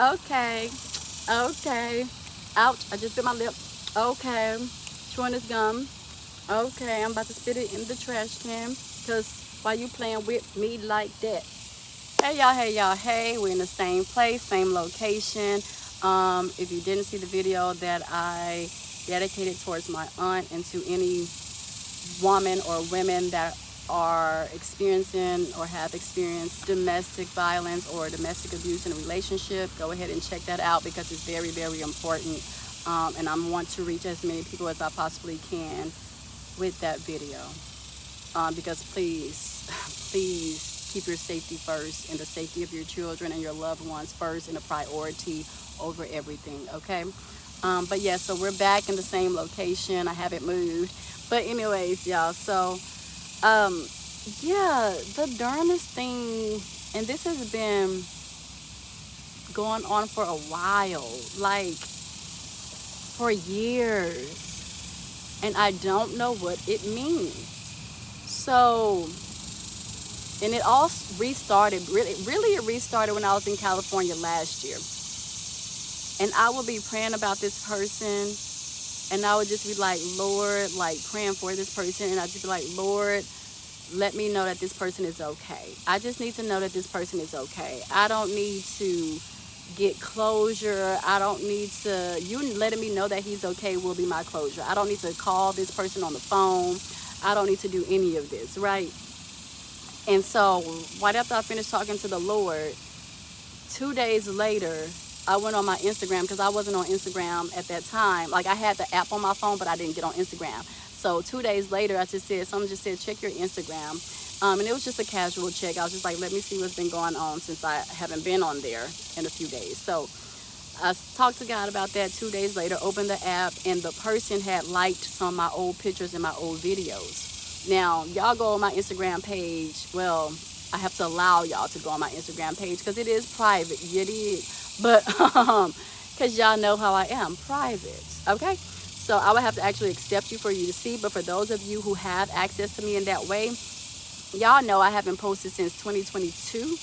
Okay. Okay. Ouch, I just bit my lip. Okay. Chewing this gum. Okay, I'm about to spit it in the trash can. Because why you playing with me like that? Hey y'all, hey y'all, hey. We're in the same place, same location. If you didn't see the video that I dedicated towards my aunt and to any woman or women that are experiencing or have experienced domestic violence or domestic abuse in a relationship, go ahead and check that out because it's very, very important. And I want to reach as many people as I possibly can with that video. Because please, please keep your safety first and the safety of your children and your loved ones first and a priority over everything, okay? But yeah, so we're back in the same location. I haven't moved. But anyways, y'all, so um, yeah, the darnest thing, and this has been going on for a while, like for years, and I don't know what it means. So, and it all restarted, really it restarted when I was in California last year. And I would be praying about this person, and I would just be like, Lord, like praying for this person, and I'd just be like, Lord, let me know that this person is okay. I just need to know that this person is okay. I don't need to get closure. I don't need to, you letting me know that he's okay will be my closure. I don't need to call this person on the phone. I don't need to do any of this, right? And so right after I finished talking to the Lord, 2 days later, I went on my Instagram because I wasn't on Instagram at that time. Like I had the app on my phone, but I didn't get on Instagram. So 2 days later, I just said, someone just said, check your Instagram. And it was just a casual check. I was just like, let me see what's been going on since I haven't been on there in a few days. So I talked to God about that. 2 days later, opened the app, and the person had liked some of my old pictures and my old videos. Now, y'all go on my Instagram page. Well, I have to allow y'all to go on my Instagram page because it is private. It is. But, because y'all know how I am, private. Okay? So I would have to actually accept you for you to see. But for those of you who have access to me in that way, y'all know I haven't posted since 2022.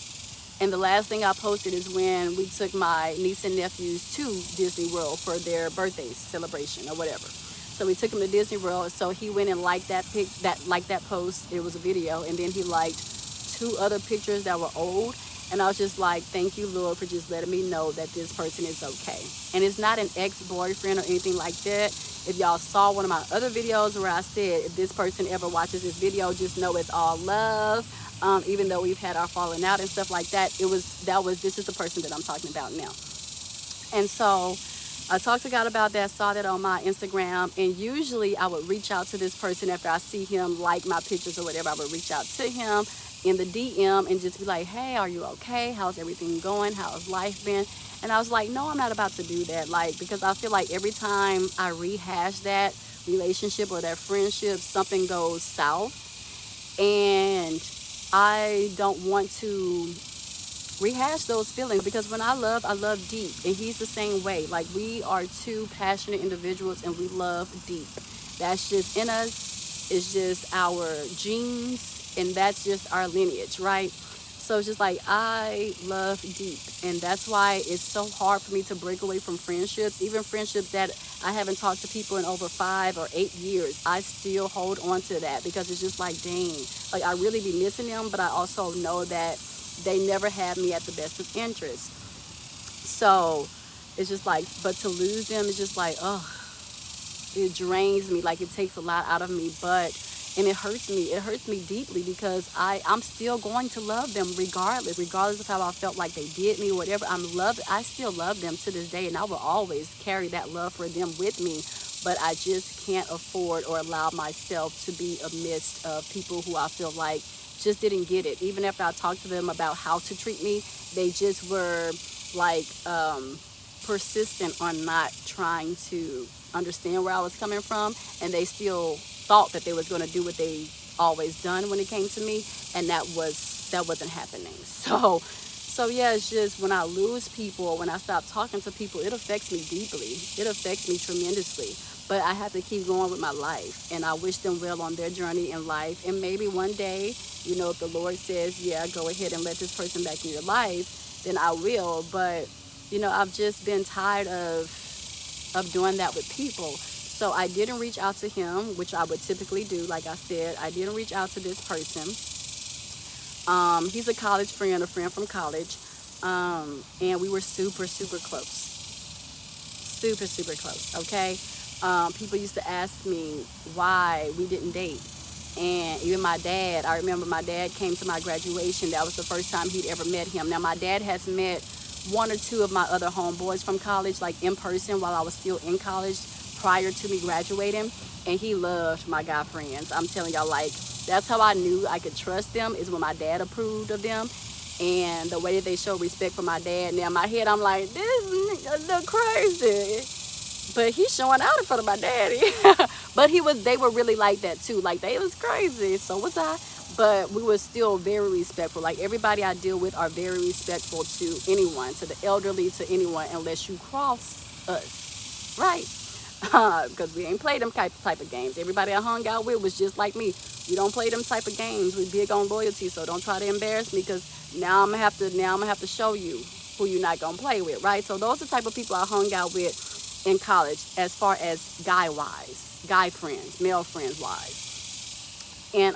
And the last thing I posted is when we took my niece and nephews to Disney World for their birthday celebration or whatever. So we took him to Disney World. So he went and liked that post. It was a video, and then he liked two other pictures that were old. And I was just like, thank you, Lord, for just letting me know that this person is okay. And it's not an ex-boyfriend or anything like that. If y'all saw one of my other videos where I said, if this person ever watches this video, just know it's all love. Even though we've had our falling out and stuff like that, this is the person that I'm talking about now. And so I talked to God about that, saw that on my Instagram, and usually I would reach out to this person after I see him like my pictures or whatever. I would reach out to him in the DM and just be like, hey, are you okay? How's everything going? How's life been? And I was like, no, I'm not about to do that. Like, because I feel like every time I rehash that relationship or that friendship, something goes south. And I don't want to rehash those feelings because when I love deep, and he's the same way. Like, we are two passionate individuals and we love deep. That's just in us. It's just our genes, and that's just our lineage, right? So it's just like, I love deep, and that's why it's so hard for me to break away from friendships, even friendships that I haven't talked to people in over 5 or 8 years. I still hold on to that because it's just like, dang, like I really be missing them, but I also know that they never had me at the best of interest. So it's just like, but to lose them is just like, oh, it drains me. Like, it takes a lot out of me, and it hurts me. It hurts me deeply because I'm still going to love them regardless of how I felt like they did me, whatever. I still love them to this day, and I will always carry that love for them with me. But I just can't afford or allow myself to be amidst of people who I feel like just didn't get it. Even after I talked to them about how to treat me, they just were like persistent on not trying to understand where I was coming from, and they still thought that they was going to do what they always done when it came to me, and that wasn't happening. So yeah, it's just when I lose people, when I stop talking to people, it affects me deeply. It affects me tremendously. But I have to keep going with my life, and I wish them well on their journey in life. And maybe one day, if the Lord says, yeah, go ahead and let this person back in your life, then I will. But I've just been tired of doing that with people. So I didn't reach out to him, which I would typically do. Like I said, I didn't reach out to this person. He's a college friend, a friend from college. And we were super, super close. Super, super close, okay? People used to ask me why we didn't date. And even my dad, I remember my dad came to my graduation. That was the first time he'd ever met him. Now, my dad has met one or two of my other homeboys from college, like in person while I was still in college prior to me graduating. And he loved my guy friends. I'm telling y'all, like, that's how I knew I could trust them, is when my dad approved of them. And the way that they show respect for my dad. Now, in my head, I'm like, this nigga look crazy. But he's showing out in front of my daddy. But they were really like that too. Like, they was crazy, so was I. But we were still very respectful. Like, everybody I deal with are very respectful to anyone, to the elderly, to anyone, unless you cross us, right? Because we ain't play them type of games. Everybody I hung out with was just like me. We don't play them type of games. We big on loyalty, so don't try to embarrass me, because now I'm gonna have to show you who you're not gonna play with, right? So those are the type of people I hung out with in college, as far as guy friends, male friends wise. And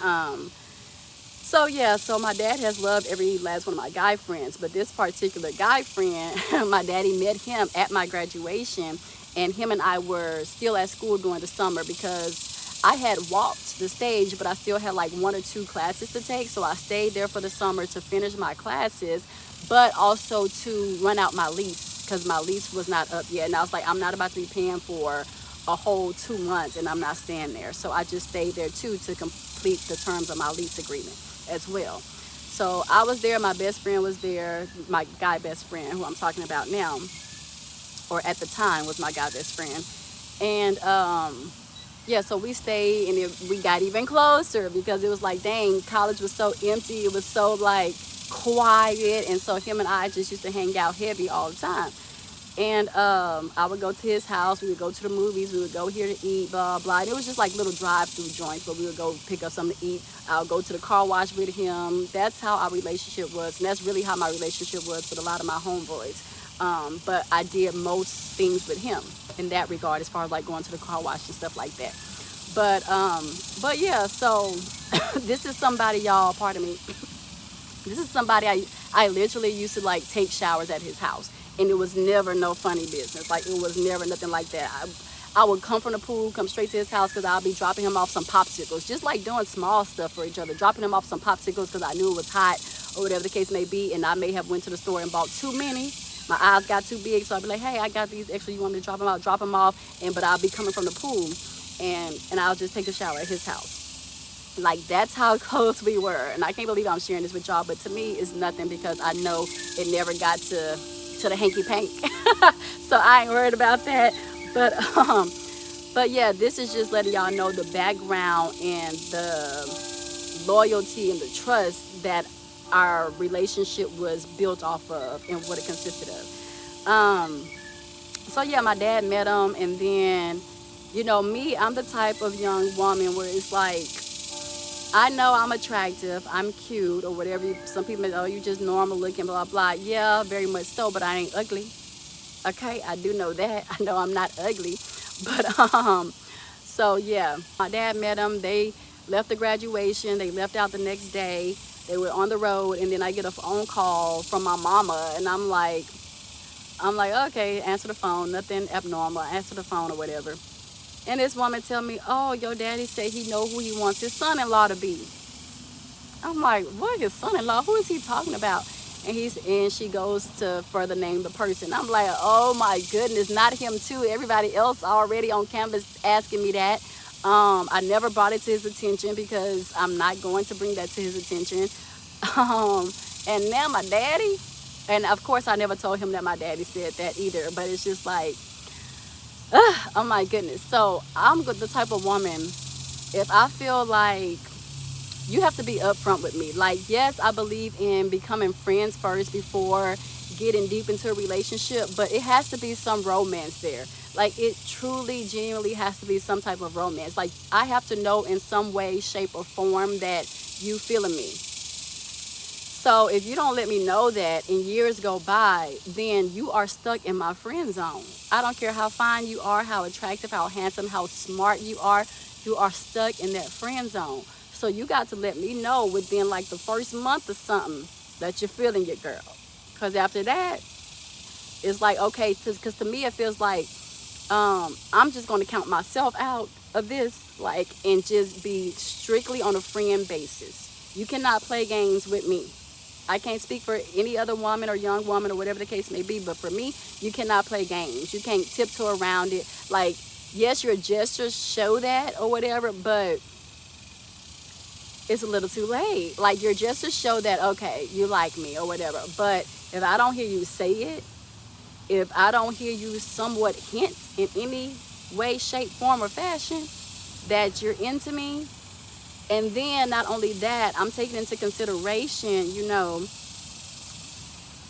so yeah, so my dad has loved every last one of my guy friends, but this particular guy friend, my daddy met him at my graduation, and him and I were still at school during the summer, because I had walked the stage, but I still had like 1 or 2 classes to take. So I stayed there for the summer to finish my classes, but also to run out my lease, because my lease was not up yet. And I was like, I'm not about to be paying for a whole 2 months and I'm not staying there. So I just stayed there too, to complete the terms of my lease agreement as well. So I was there, my best friend was there, my guy best friend, who I'm talking about now, or at the time was my guy best friend. And yeah, so we stayed, and we got even closer, because it was like, dang, college was so empty. It was so like quiet. And so him and I just used to hang out heavy all the time. And I would go to his house. We would go to the movies. We would go here to eat, blah, blah. And it was just like little drive-through joints, but we would go pick up something to eat. I'll go to the car wash with him. That's how our relationship was. And that's really how my relationship was with a lot of my homeboys. But I did most things with him in that regard, as far as like going to the car wash and stuff like that. But yeah, so this is somebody, y'all, pardon me. This is somebody I literally used to like take showers at his house. And it was never no funny business. Like, it was never nothing like that. I would come from the pool, come straight to his house, because I'll be dropping him off some popsicles. Just like doing small stuff for each other. Dropping him off some popsicles because I knew it was hot, or whatever the case may be. And I may have went to the store and bought too many. My eyes got too big, so I'd be like, hey, I got these extra. You want me to drop them out? Drop them off. But I'll be coming from the pool, and I'll just take a shower at his house. Like, that's how close we were. And I can't believe I'm sharing this with y'all, but to me it's nothing, because I know it never got to the hanky pank. So I ain't worried about that. But yeah, this is just letting y'all know the background and the loyalty and the trust that our relationship was built off of, and what it consisted of. So yeah, my dad met him, and then, me, I'm the type of young woman where it's like, I know I'm attractive, I'm cute, or whatever. Some people say, oh, you just normal looking, blah, blah. Yeah, very much so, but I ain't ugly. Okay, I do know that. I know I'm not ugly. But, so yeah, my dad met him. They left the graduation. They left out the next day. They were on the road, and then I get a phone call from my mama, and I'm like, okay, answer the phone. Nothing abnormal. Answer the phone or whatever. And this woman tell me, oh, your daddy said he know who he wants his son-in-law to be. I'm like, what, his son-in-law? Who is he talking about? And she goes to further name the person. I'm like, oh my goodness, not him too. Everybody else already on campus asking me that. I never brought it to his attention, because I'm not going to bring that to his attention. And now my daddy, and of course I never told him that my daddy said that either, but it's just like, oh my goodness. So I'm the type of woman, if I feel like, you have to be upfront with me. Like, yes, I believe in becoming friends first before getting deep into a relationship, but it has to be some romance there. Like, it truly, genuinely has to be some type of romance. Like, I have to know in some way, shape, or form that you feeling me. So if you don't let me know that and years go by, then you are stuck in my friend zone. I don't care how fine you are, how attractive, how handsome, how smart you are stuck in that friend zone. So you got to let me know within like the first month or something that you're feeling your girl. Because after that, it's like, okay, because to me it feels like I'm just going to count myself out of this, like, and just be strictly on a friend basis. You cannot play games with me. I can't speak for any other woman or young woman or whatever the case may be, but for me, you cannot play games. You can't tiptoe around it. Like, yes, your gestures show that or whatever, but it's a little too late. Like, your gestures show that, okay, you like me or whatever. But if I don't hear you say it, if I don't hear you somewhat hint in any way, shape, form, or fashion that you're into me, and then not only that, I'm taking into consideration,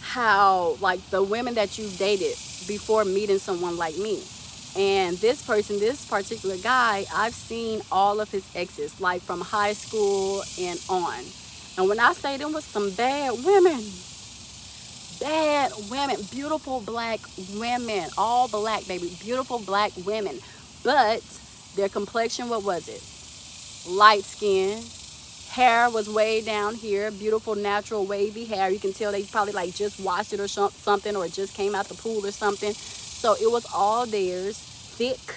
how like the women that you dated before meeting someone like me. And this person, this particular guy, I've seen all of his exes, like from high school and on. And when I say them was some bad women, beautiful black women, all black, baby, beautiful black women. But their complexion, what was it? Light skin. Hair was way down here, beautiful natural wavy hair. You can tell they probably like just washed it or something, or it just came out the pool or something. So it was all theirs, thick,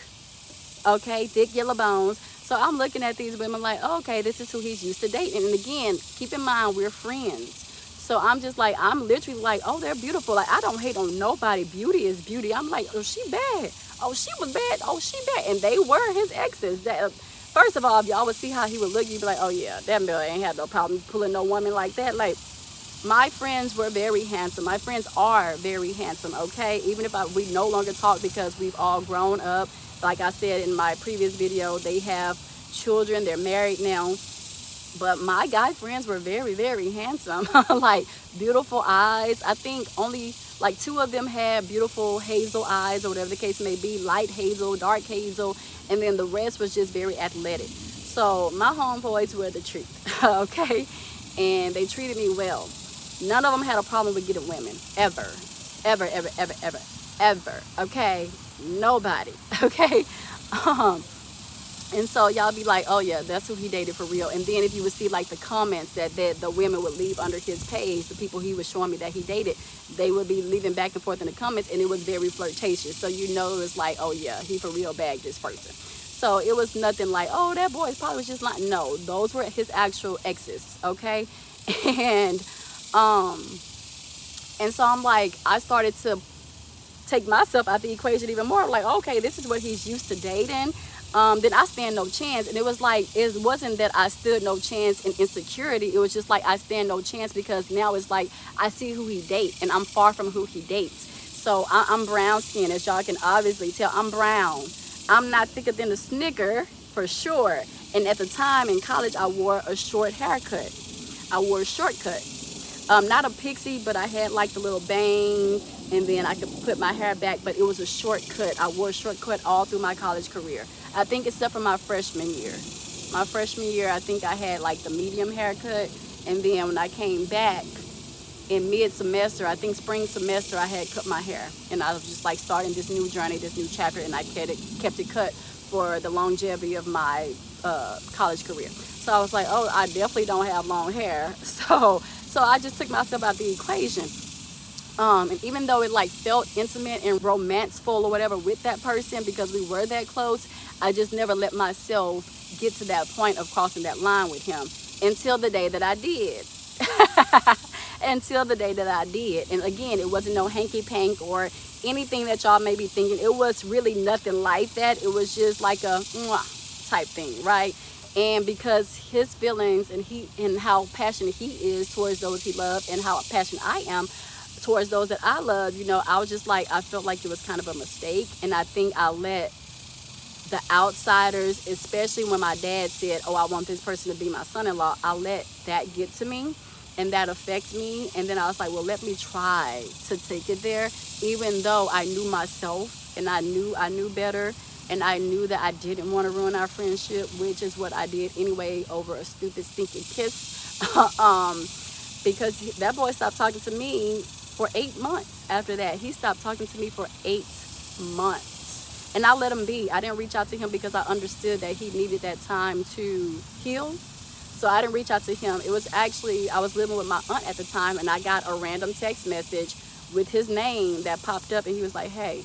okay, thick yellow bones. So I'm looking at these women like, oh, okay, this is who he's used to dating. And again, keep in mind, we're friends. So I'm just like, I'm literally like, oh, they're beautiful. Like, I don't hate on nobody. Beauty is beauty. I'm like, oh, she bad. Oh, she was bad. Oh, she bad. And they were his exes. That, first of all, if y'all would see how he would look, you'd be like, oh, yeah, that boy ain't had no problem pulling no woman like that. Like, my friends were very handsome. My friends are very handsome, okay? Even if we no longer talk because we've all grown up. Like I said in my previous video, they have children. They're married now. But my guy friends were very, very handsome. Like, beautiful eyes. I think only like 2 of them had beautiful hazel eyes or whatever the case may be. Light hazel, dark hazel. And then the rest was just very athletic. So my homeboys were the truth, okay? And they treated me well. None of them had a problem with getting women, ever, ever, ever, ever, ever, ever, okay? Nobody, okay? And so y'all be like, oh yeah, that's who he dated for real. And then if you would see like the comments that the women would leave under his page, the people he was showing me that he dated, they would be leaving back and forth in the comments, and it was very flirtatious. So it was like, oh yeah, he for real bagged this person. So it was nothing like, oh, that boy probably was just like, no, those were his actual exes, okay? And so I'm like, I started to take myself out the equation even more. I'm like, okay, this is what he's used to dating. Then I stand no chance. And it was like, it wasn't that I stood no chance in insecurity. It was just like I stand no chance because now it's like I see who he dates and I'm far from who he dates. So I'm brown skin, as y'all can obviously tell. I'm brown. I'm not thicker than a Snicker for sure. And at the time in college, I wore a short haircut. I wore a shortcut. Not a pixie, but I had like the little bang, and then I could put my hair back, but it was a shortcut. I wore a shortcut all through my college career. I think except for my freshman year. My freshman year, I think I had like the medium haircut, and then when I came back in mid-semester, I think spring semester, I had cut my hair. And I was just like starting this new journey, this new chapter, and I kept it cut for the longevity of my college career. So I was like, oh, I definitely don't have long hair. So I just took myself out of the equation. And even though it like felt intimate and romanceful or whatever with that person because we were that close, I just never let myself get to that point of crossing that line with him until the day that I did. Until the day that I did. And again, it wasn't no hanky-pank or anything that y'all may be thinking. It was really nothing like that. It was just like a mwah type thing, right? And because his feelings and how passionate he is towards those he loved and how passionate I am towards those that I love, I was just like, I felt like it was kind of a mistake. And I think I let the outsiders, especially when my dad said, oh, I want this person to be my son-in-law, I let that get to me and that affects me. And then I was like, well, let me try to take it there, even though I knew myself and I knew better. And I knew that I didn't want to ruin our friendship, which is what I did anyway over a stupid, stinking kiss. because that boy stopped talking to me for 8 months. After that, he stopped talking to me for 8 months, and I let him be. I didn't reach out to him because I understood that he needed that time to heal. So I didn't reach out to him. It was actually, I was living with my aunt at the time, and I got a random text message with his name that popped up, and he was like, "Hey,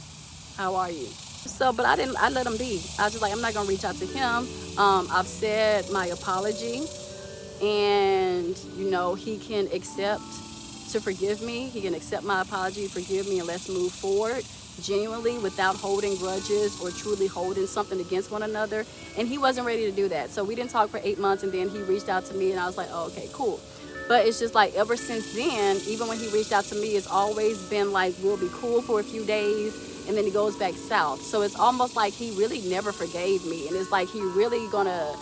how are you?" So, but I let him be. I was just like, I'm not gonna reach out to him. I've said my apology, and he can accept to forgive me. He can accept my apology, forgive me, and let's move forward genuinely without holding grudges or truly holding something against one another. And he wasn't ready to do that, so we didn't talk for 8 months, and then he reached out to me, and I was like, oh, okay, cool. But it's just like ever since then, even when he reached out to me, it's always been like we'll be cool for a few days, and then he goes back south. So it's almost like he really never forgave me, and it's like he really gonna,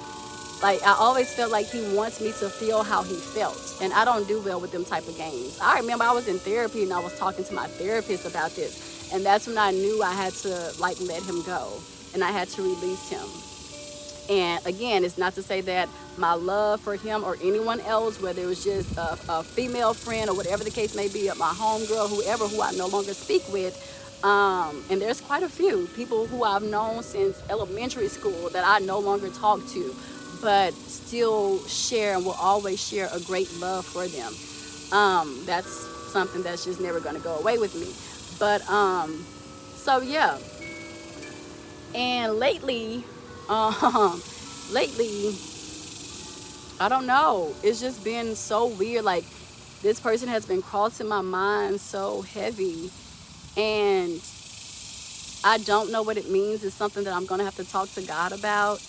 like, I always felt like he wants me to feel how he felt, and I don't do well with them type of games. I remember I was in therapy, and I was talking to my therapist about this, and that's when I knew I had to, like, let him go, and I had to release him. And again, it's not to say that my love for him or anyone else, whether it was just a female friend or whatever the case may be, my homegirl, whoever, who I no longer speak with, and there's quite a few people who I've known since elementary school that I no longer talk to, but still share and will always share a great love for them. That's something that's just never going to go away with me. But so yeah. And lately, I don't know. It's just been so weird. Like, this person has been crossing my mind so heavy, and I don't know what it means. It's something that I'm gonna have to talk to God about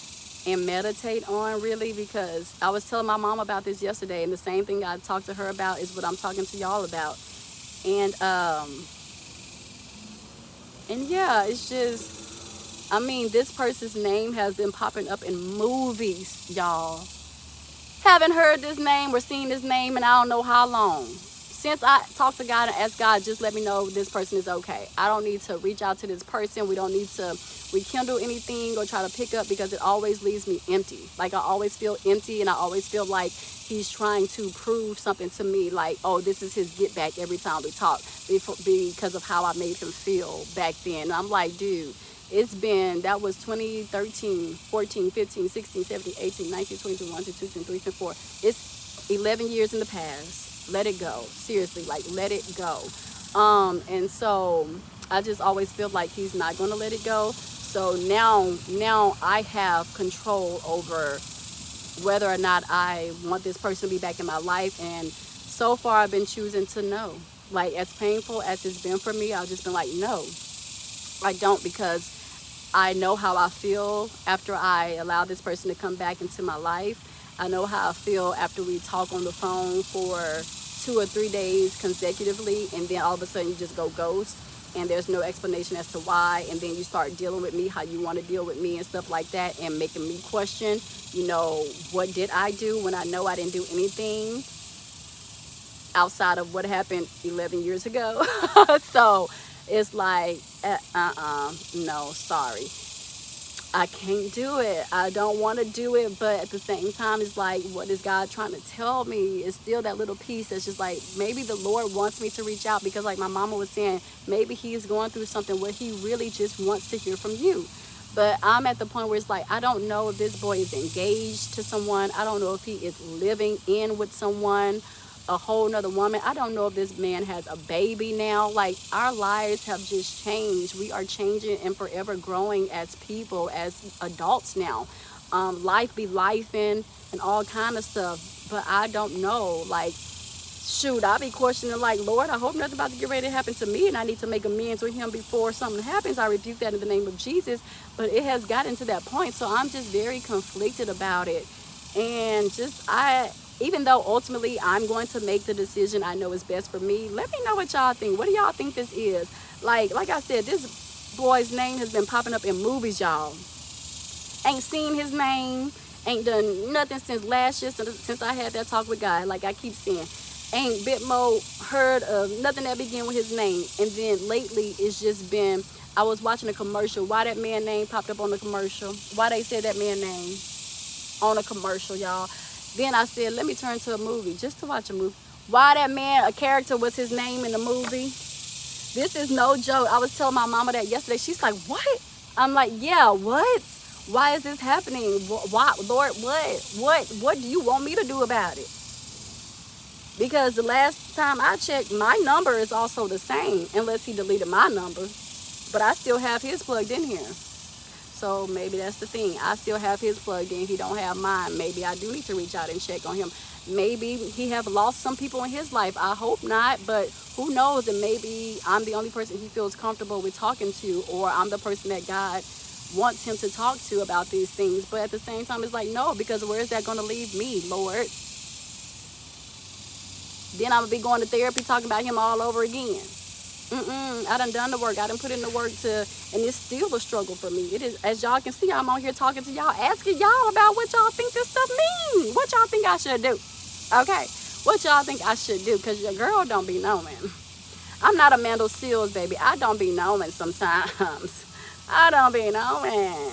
and meditate on, really, because I was telling my mom about this yesterday, and the same thing I talked to her about is what I'm talking to y'all about. And yeah, it's just, I mean, this person's name has been popping up in movies, y'all. Haven't heard this name or seen this name in I don't know how long. Since I talked to God and asked God, just let me know this person is okay. I don't need to reach out to this person. We don't need to rekindle anything or try to pick up, because it always leaves me empty. Like, I always feel empty, and I always feel like he's trying to prove something to me, like, oh, this is his get back every time we talk, because of how I made him feel back then. And I'm like, dude, that was 2013, 14, 15, 16, 17, 18, 19, 20, 21, 22, 23, 24. It's 11 years in the past. Let it go. Seriously, like, let it go. And so I just always feel like he's not going to let it go. So now I have control over whether or not I want this person to be back in my life. And so far I've been choosing to no. Like, as painful as it's been for me, I've just been like, no, I don't, because I know how I feel after I allow this person to come back into my life. I know how I feel after we talk on the phone for 2 or 3 days consecutively, and then all of a sudden you just go ghost, and there's no explanation as to why, and then you start dealing with me how you want to deal with me and stuff like that, and making me question, what did I do, when I know I didn't do anything outside of what happened 11 years ago. So it's like, no, sorry. I can't do it. I don't want to do it, but at the same time, it's like, what is God trying to tell me? It's still that little piece that's just like, maybe the Lord wants me to reach out, because like my mama was saying, maybe he's going through something where he really just wants to hear from you. But I'm at the point where it's like, I don't know if this boy is engaged to someone. I don't know if he is living in with someone, a whole nother woman. I don't know if this man has a baby now. Like, our lives have just changed. We are changing and forever growing as people, as adults now. Life be lifing and all kind of stuff. But I don't know. Like, shoot, I be questioning, like, Lord, I hope nothing about to get ready to happen to me, and I need to make amends with him before something happens. I rebuke that in the name of Jesus. But it has gotten to that point, so I'm just very conflicted about it. And just, even though ultimately I'm going to make the decision I know is best for me, let me know what y'all think. What do y'all think this is? Like I said, this boy's name has been popping up in movies, y'all. Ain't seen his name, ain't done nothing since last year, since I had that talk with God. Like I keep saying, ain't bit more heard of nothing that began with his name. And then lately it's just been, I was watching a commercial. Why that man name popped up on the commercial? Why they said that man name on a commercial, y'all? Then I said, let me turn to a movie, just to watch a movie. Why that man, a character was his name in the movie. This is no joke. I was telling my mama that yesterday. She's like, what? I'm like, yeah, what? Why is this happening? Why, Lord, what do you want me to do about it? Because the last time I checked, my number is also the same, unless he deleted my number. But I still have his plugged in here. So maybe that's the thing. I still have his plugged in. He don't have mine. Maybe I do need to reach out and check on him. Maybe he have lost some people in his life. I hope not, but who knows? And maybe I'm the only person he feels comfortable with talking to, or I'm the person that God wants him to talk to about these things. But at the same time, it's like, no, because where is that going to leave me, Lord? Then I'm going to be going to therapy talking about him all over again. I done the work. I done put in the work and it's still a struggle for me. It is, as y'all can see, I'm on here talking to y'all, asking y'all about what y'all think this stuff means. What y'all think I should do? Okay, what y'all think I should do? Because your girl don't be knowing. I'm not Amanda Seals, baby. I don't be knowing sometimes. I don't be knowing.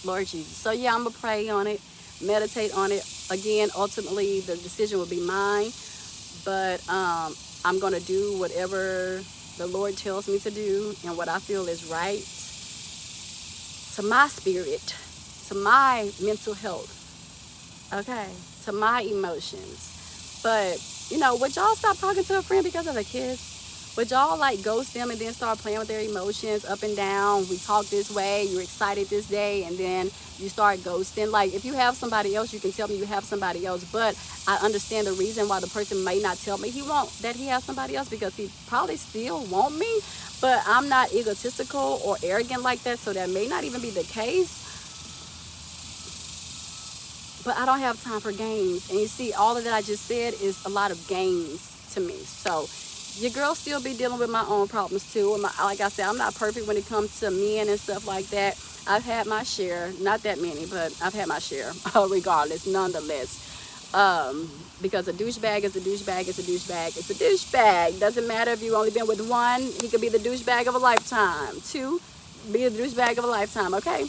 Lord Jesus. So yeah, I'm going to pray on it, meditate on it. Again, ultimately, the decision will be mine. But I'm going to do whatever the Lord tells me to do and what I feel is right to my spirit, to my mental health, okay, to my emotions. But, you know, would y'all stop talking to a friend because of a kiss? Would y'all like ghost them and then start playing with their emotions up and down? We talk this way, you're excited this day, and then you start ghosting. Like, if you have somebody else, you can tell me you have somebody else. But I understand the reason why the person may not tell me that he has somebody else, because he probably still want me. But I'm not egotistical or arrogant like that, so that may not even be the case. But I don't have time for games. And you see, all of that I just said is a lot of games to me. So your girl still be dealing with my own problems too. And like I said, I'm not perfect when it comes to men and stuff like that. I've had my share, not that many, but I've had my share regardless, nonetheless. Because a douchebag is a douchebag is a douchebag. It's a douchebag. Doesn't matter if you've only been with one. He could be the douchebag of a lifetime. Two, be a douchebag of a lifetime, okay?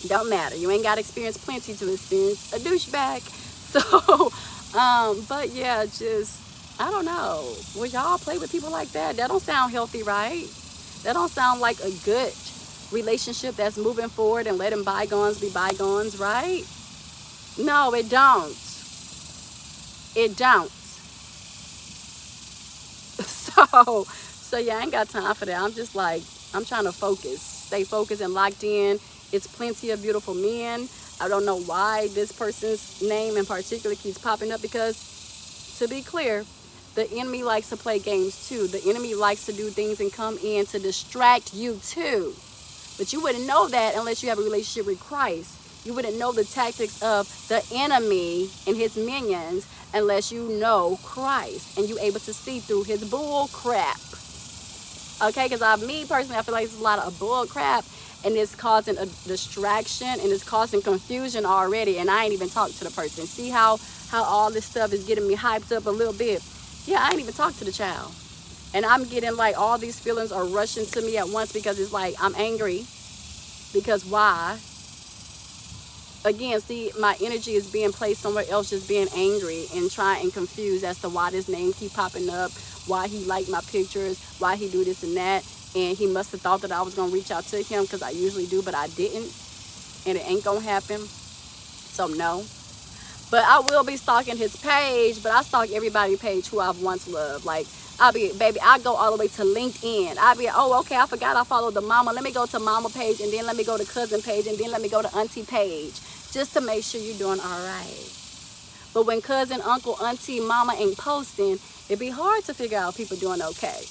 Don't matter. You ain't got to experience plenty to experience a douchebag. So, but yeah, just, I don't know. Would y'all play with people like that? That don't sound healthy, right? That don't sound like a good relationship that's moving forward and letting bygones be bygones, right? No, it don't. It don't. So yeah, I ain't got time for that. I'm just like, I'm trying to focus, stay focused and locked in. It's plenty of beautiful men. I don't know why this person's name in particular keeps popping up, because to be clear, the enemy likes to play games too. The enemy likes to do things and come in to distract you too. But you wouldn't know that unless you have a relationship with Christ. You wouldn't know the tactics of the enemy and his minions unless you know Christ and you're able to see through his bull crap. Okay, because me personally, I feel like it's a lot of bull crap, and it's causing a distraction and it's causing confusion already, and I ain't even talked to the person. See how all this stuff is getting me hyped up a little bit? Yeah, I ain't even talked to the child. And I'm getting like all these feelings are rushing to me at once, because it's like I'm angry. Because why? Again, see, my energy is being placed somewhere else, just being angry and trying and confused as to why this name keep popping up, why he liked my pictures, why he do this and that. And he must have thought that I was going to reach out to him, because I usually do, but I didn't. And it ain't going to happen. So no. But I will be stalking his page, but I stalk everybody's page who I've once loved. Like, I go all the way to LinkedIn. Oh, okay, I forgot I followed the mama. Let me go to mama page, and then let me go to cousin page, and then let me go to auntie page, just to make sure you're doing all right. But when cousin, uncle, auntie, mama ain't posting, it'd be hard to figure out people doing okay.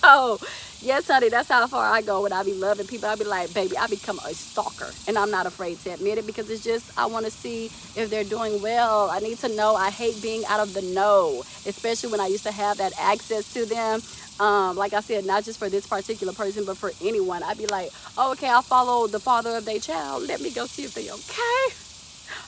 So, yes, honey, that's how far I go when I be loving people. I be like, baby, I become a stalker. And I'm not afraid to admit it, because it's just, I want to see if they're doing well. I need to know. I hate being out of the know, especially when I used to have that access to them. Like I said, not just for this particular person, but for anyone. I'd be like, oh, okay, I follow the father of their child. Let me go see if they okay.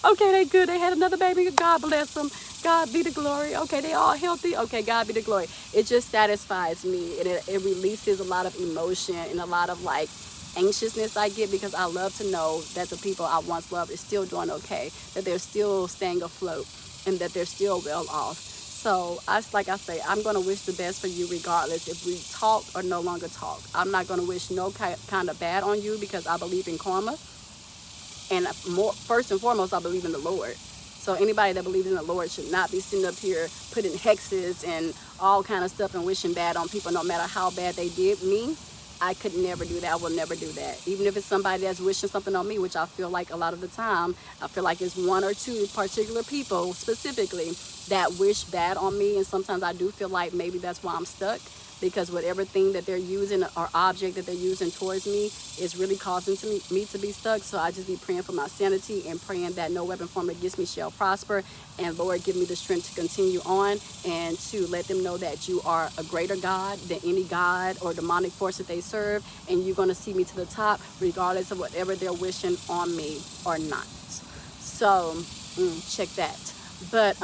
Okay, they good. They had another baby. God bless them. God be the glory. Okay, they all healthy. Okay, God be the glory. It just satisfies me, and it releases a lot of emotion and a lot of like anxiousness I get, because I love to know that the people I once loved is still doing okay, that they're still staying afloat, and that they're still well off. So like I say, I'm going to wish the best for you regardless if we talk or no longer talk. I'm not going to wish no kind of bad on you, because I believe in karma. And first and foremost, I believe in the Lord. So anybody that believes in the Lord should not be sitting up here putting hexes and all kind of stuff and wishing bad on people, no matter how bad they did me. I could never do that. I will never do that. Even if it's somebody that's wishing something on me, which I feel like a lot of the time, I feel like it's one or two particular people specifically that wish bad on me. And sometimes I do feel like maybe that's why I'm stuck, because whatever thing that they're using or object that they're using towards me is really causing me to be stuck. So I just be praying for my sanity and praying that no weapon formed against me shall prosper. And Lord, give me the strength to continue on and to let them know that you are a greater God than any God or demonic force that they serve. And you're going to see me to the top regardless of whatever they're wishing on me or not. So check that. But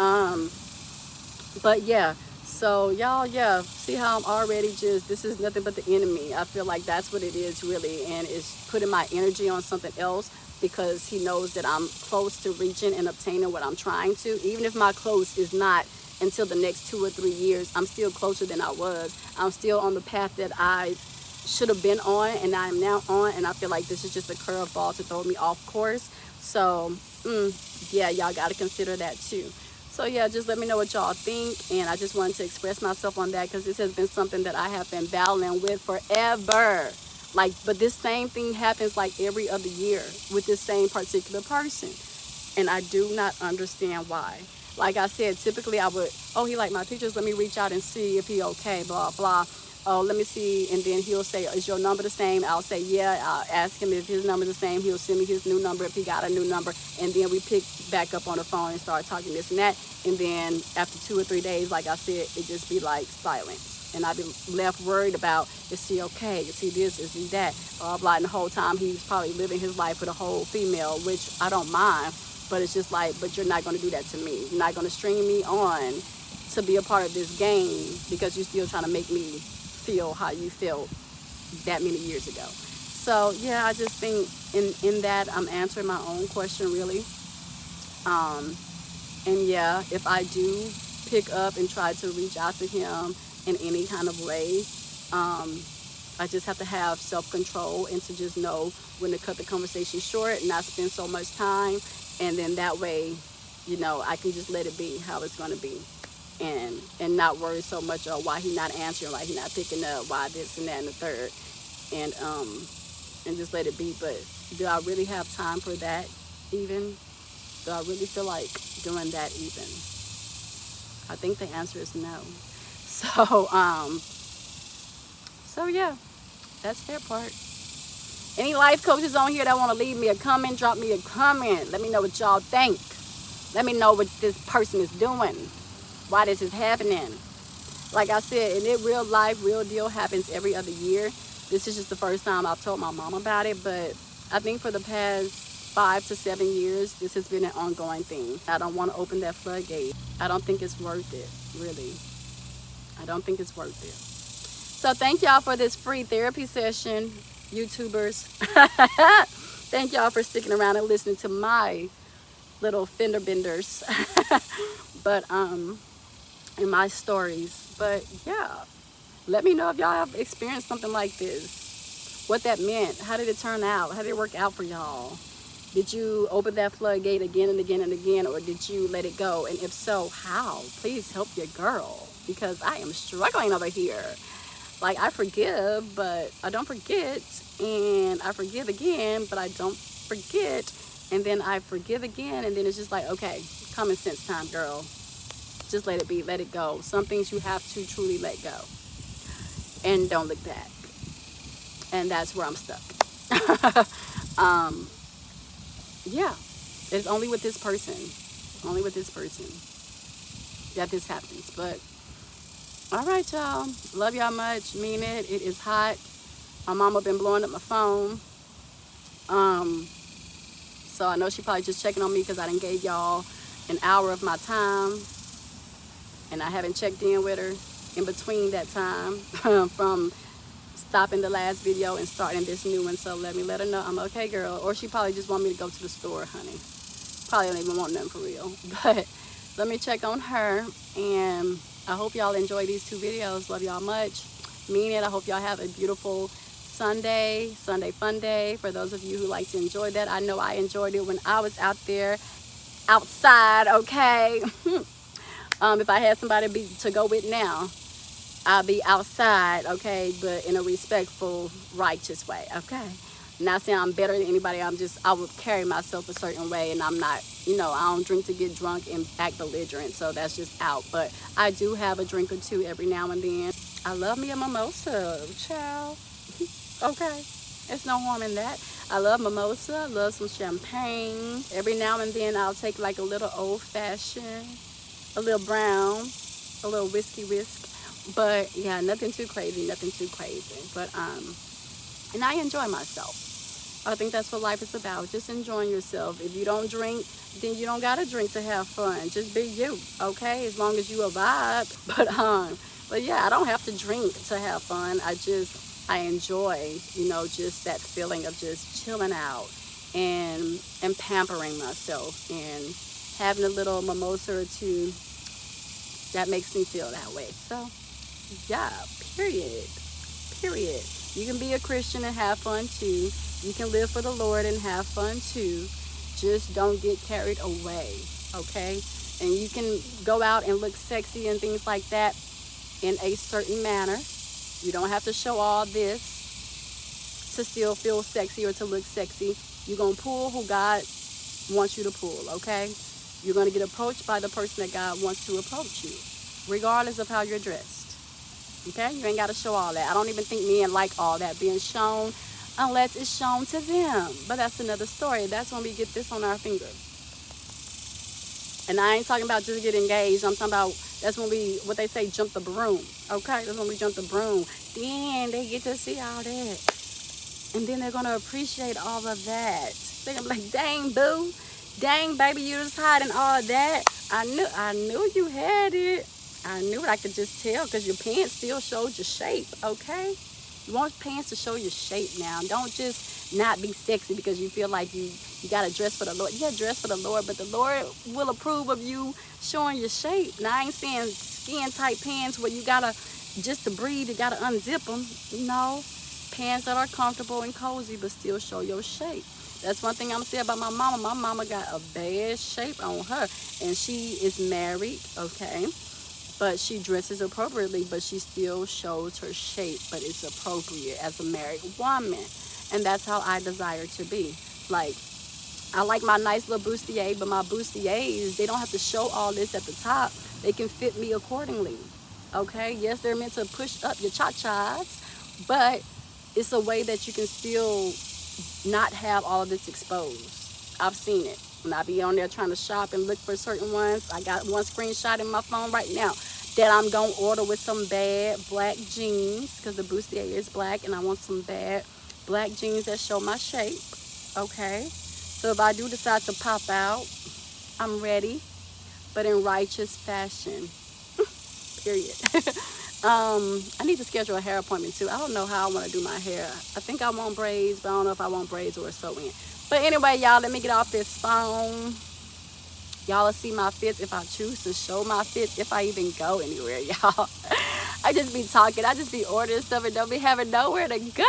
yeah. So y'all, yeah, see how I'm already this is nothing but the enemy. I feel like that's what it is really, and it's putting my energy on something else, because he knows that I'm close to reaching and obtaining what I'm trying to. Even if my close is not until the next 2 or 3 years, I'm still closer than I was. I'm still on the path that I should have been on, and I am now on, and I feel like this is just a curveball to throw me off course. So yeah, y'all got to consider that too. So yeah, just let me know what y'all think, and I just wanted to express myself on that, because this has been something that I have been battling with forever. Like, but this same thing happens like every other year with this same particular person, and I do not understand why. Like I said, typically I would, oh, he liked my pictures, let me reach out and see if he okay, blah blah. Oh, let me see, and then he'll say, is your number the same? I'll say, yeah. I'll ask him if his number is the same. He'll send me his new number if he got a new number, and then we pick back up on the phone and start talking this and that. And then after 2 or 3 days, like I said, it just be like silence, and I'd be left worried about, is he okay? Is he this? Is he that? Blah blah. And the whole time he's probably living his life with a whole female, which I don't mind, but it's just like, but you're not going to do that to me. You're not going to string me on to be a part of this game, because you're still trying to make me feel how you felt that many years ago. So yeah, I just think in that I'm answering my own question really. And yeah, if I do pick up and try to reach out to him in any kind of way, I just have to have self-control and to just know when to cut the conversation short and not spend so much time, and then that way, you know, I can just let it be how it's going to be. And not worry so much of why he not answering, why he not picking up, why this and that and the third, and just let it be. But do I really have time for that even? Do I really feel like doing that even? I think the answer is no. So yeah, that's their part. Any life coaches on here that want to leave me a comment, drop me a comment. Let me know what y'all think. Let me know what this person is doing, why this is happening. Like I said, and it real life, real deal happens every other year. This is just the first time I've told my mom about it, but I think for the past 5 to 7 years, this has been an ongoing thing. I don't want to open that floodgate. I don't think it's worth it, really. I don't think it's worth it. So thank y'all for this free therapy session, YouTubers. Thank y'all for sticking around and listening to my little fender benders. But in my stories. But yeah, let me know if y'all have experienced something like this, what that meant, how did it turn out, how did it work out for y'all? Did you open that floodgate again and again and again, or did you let it go? And if so, how? Please help your girl, because I am struggling over here. Like, I forgive, but I don't forget, and I forgive again, but I don't forget, and then I forgive again, and then it's just like, okay, common sense time, girl. Just let it be, let it go. Some things you have to truly let go, and don't look back. And that's where I'm stuck. Yeah, it's only with this person, that this happens. But all right, y'all, love y'all much, mean it. It is hot. My mama been blowing up my phone, so I know she probably just checking on me because I done gave y'all an hour of my time, and I haven't checked in with her in between that time from stopping the last video and starting this new one. So let me let her know I'm okay, girl. Or she probably just want me to go to the store, honey. Probably don't even want nothing for real. But let me check on her. And I hope y'all enjoy these 2 videos. Love y'all much. Mean it. I hope y'all have a beautiful Sunday fun day. For those of you who like to enjoy that, I know I enjoyed it when I was out there outside, okay? If I had somebody to go with now, I'll be outside, okay, but in a respectful, righteous way, okay? Not saying I'm better than anybody. I would carry myself a certain way, and I'm not, I don't drink to get drunk and act belligerent, so that's just out. But I do have a drink or 2 every now and then. I love me a mimosa, child, okay? There's no harm in that. I love mimosa, I love some champagne. Every now and then I'll take like a little old-fashioned, a little brown, a little whiskey whisk. But yeah, nothing too crazy. But and I enjoy myself. I think that's what life is about, just enjoying yourself. If you don't drink, then you don't gotta drink to have fun. Just be you, okay? As long as you a vibe. But yeah, I don't have to drink to have fun. I enjoy, just that feeling of just chilling out and pampering myself and having a little mimosa or 2 that makes me feel that way. So yeah, period. You can be a Christian and have fun too. You can live for the Lord and have fun too. Just don't get carried away, okay? And you can go out and look sexy and things like that in a certain manner. You don't have to show all this to still feel sexy or to look sexy. You're going to pull who God wants you to pull, okay? You're going to get approached by the person that God wants to approach you, regardless of how you're dressed. Okay? You ain't got to show all that. I don't even think men like all that being shown unless it's shown to them. But that's another story. That's when we get this on our finger. And I ain't talking about just get engaged. I'm talking about that's when we, what they say, jump the broom. Okay? That's when we jump the broom. Then they get to see all that. And then they're going to appreciate all of that. They're going to be like, dang, boo. Dang, baby, you was hiding all that. I knew you had it. I knew it. I could just tell because your pants still showed your shape, okay? You want pants to show your shape now. Don't just not be sexy because you feel like you got to dress for the Lord. Yeah, dress for the Lord, but the Lord will approve of you showing your shape. Now, I ain't saying skin-tight pants where you got to, just to breathe, you got to unzip them. No, pants that are comfortable and cozy but still show your shape. That's one thing I'm going to say about my mama. My mama got a bad shape on her, and she is married, okay? But she dresses appropriately, but she still shows her shape, but it's appropriate as a married woman. And that's how I desire to be. Like, I like my nice little bustier, but my bustiers, they don't have to show all this at the top. They can fit me accordingly, okay? Yes, they're meant to push up your cha-chas, but it's a way that you can still not have all of this exposed. I've seen it. When I be on there trying to shop and look for certain ones, I got one screenshot in my phone right now that I'm going to order with some bad black jeans because the bustier is black and I want some bad black jeans that show my shape, okay? So if I do decide to pop out, I'm ready, but in righteous fashion, period. I need to schedule a hair appointment too. I don't know how I want to do my hair. I think I want braids, but I don't know if I want braids or a sew-in. But anyway, y'all, let me get off this phone. Y'all will see my fits if I choose to show my fits, if I even go anywhere, y'all. I just be talking. I just be ordering stuff and don't be having nowhere to go.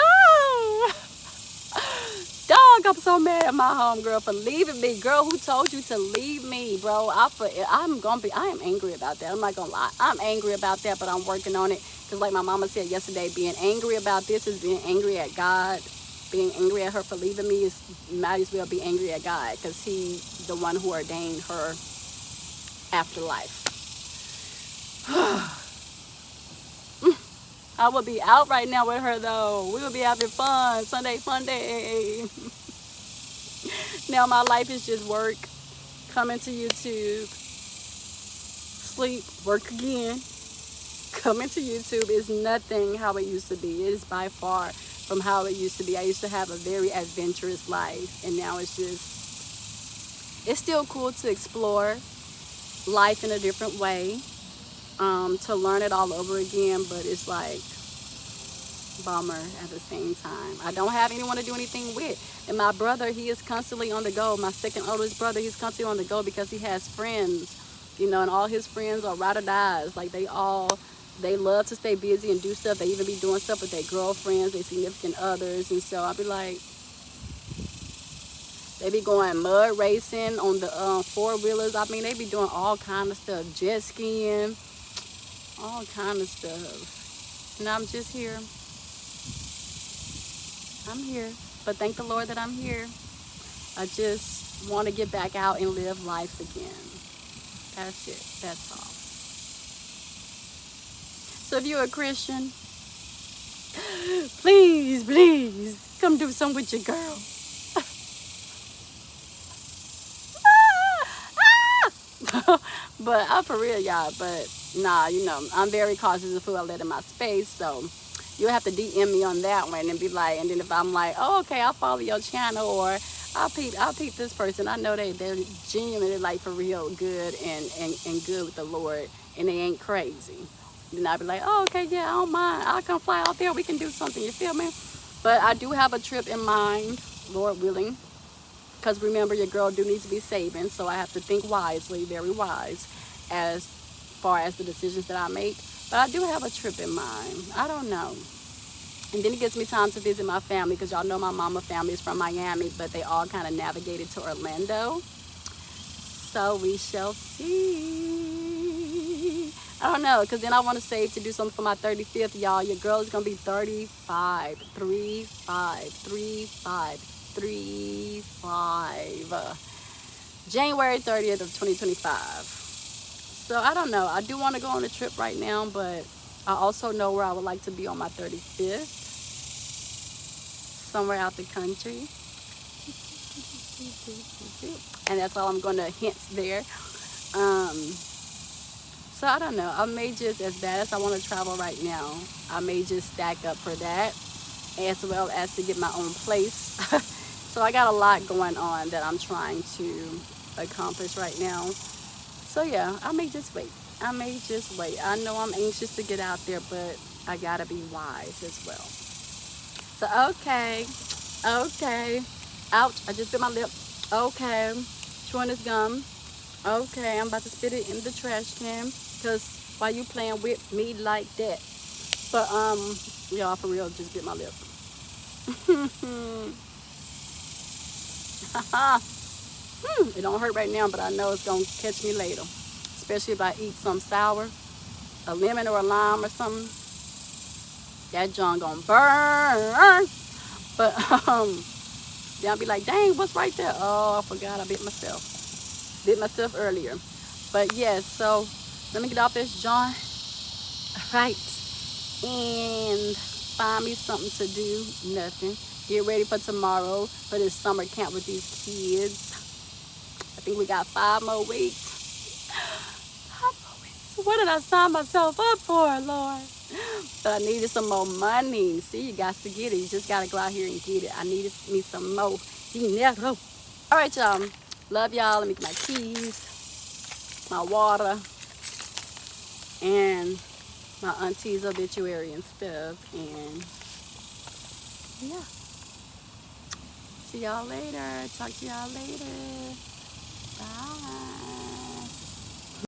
Dog, I'm so mad at my homegirl for leaving me. Girl, who told you to leave me, bro? I am angry about that. I'm not going to lie. I'm angry about that, but I'm working on it. Because like my mama said yesterday, being angry about this is being angry at God. Being angry at her for leaving me is might as well be angry at God because He's the one who ordained her afterlife. I would be out right now with her though. We would be having fun. Sunday fun day. Now my life is just work, coming to YouTube, sleep, work again, coming to YouTube is nothing how it used to be. It is by far from how it used to be. I used to have a very adventurous life, and now it's still cool to explore life in a different way, to learn it all over again, but it's like bummer at the same time. I don't have anyone to do anything with. And my brother, he is constantly on the go. My second oldest brother, he's constantly on the go because he has friends, you know, and all his friends are ride or dies. Like they love to stay busy and do stuff. They even be doing stuff with their girlfriends, their significant others. And so I'll be like, they be going mud racing on the four-wheelers. I mean, they be doing all kind of stuff, jet skiing, all kind of stuff. And I'm just here. I'm here. But thank the Lord that I'm here. I just want to get back out and live life again. That's it. That's all. So if you're a Christian, please, please, come do something with your girl. But I'm for real, y'all. But nah, you know, I'm very cautious of who I let in my space. So you'll have to DM me on that one and be like, and then if I'm like, oh, okay, I'll follow your channel, or I'll peep this person. I know they're genuinely like for real good and good with the Lord, and they ain't crazy. Then I'll be like, oh, okay, yeah, I don't mind. I'll come fly out there. We can do something. You feel me? But I do have a trip in mind, Lord willing. Because remember, your girl do need to be saving, so I have to think wisely, very wise, as far as the decisions that I make. But I do have a trip in mind. I don't know. And then it gives me time to visit my family, because y'all know my mama family is from Miami, but they all kind of navigated to Orlando. So we shall see. I don't know, because then I want to save to do something for my 35th, y'all. Your girl is going to be 35. 35. January 30th of 2025. So I don't know. I do want to go on a trip right now, but I also know where I would like to be on my 35th. Somewhere out the country. And that's all I'm going to hint there. So I don't know. I may just, as bad as I want to travel right now, I may just stack up for that, as well as to get my own place. So I got a lot going on that I'm trying to accomplish right now. So yeah, I may just wait. I know I'm anxious to get out there, but I gotta be wise as well. So okay. Ouch, I just bit my lip. Okay, chewing this gum. Okay, I'm about to spit it in the trash can, because why you playing with me like that? But y'all, for real, just bit my lip. It don't hurt right now, but I know it's gonna catch me later, especially if I eat some sour, a lemon or a lime or something. That John gonna burn. But then I'll be like, dang, what's right there? Oh, I forgot, I bit myself earlier. But yes, so let me get off this John. Right. And find me something to do. Nothing. Get ready for tomorrow for this summer camp with these kids. I think we got 5 more weeks. 5 more weeks. What did I sign myself up for, Lord? But I needed some more money. See, you got to get it. You just got to go out here and get it. I needed me some more dinero. All right, y'all. Love y'all. Let me get my keys, my water, and my auntie's obituary and stuff. And yeah. See y'all later. Talk to y'all later. Bye.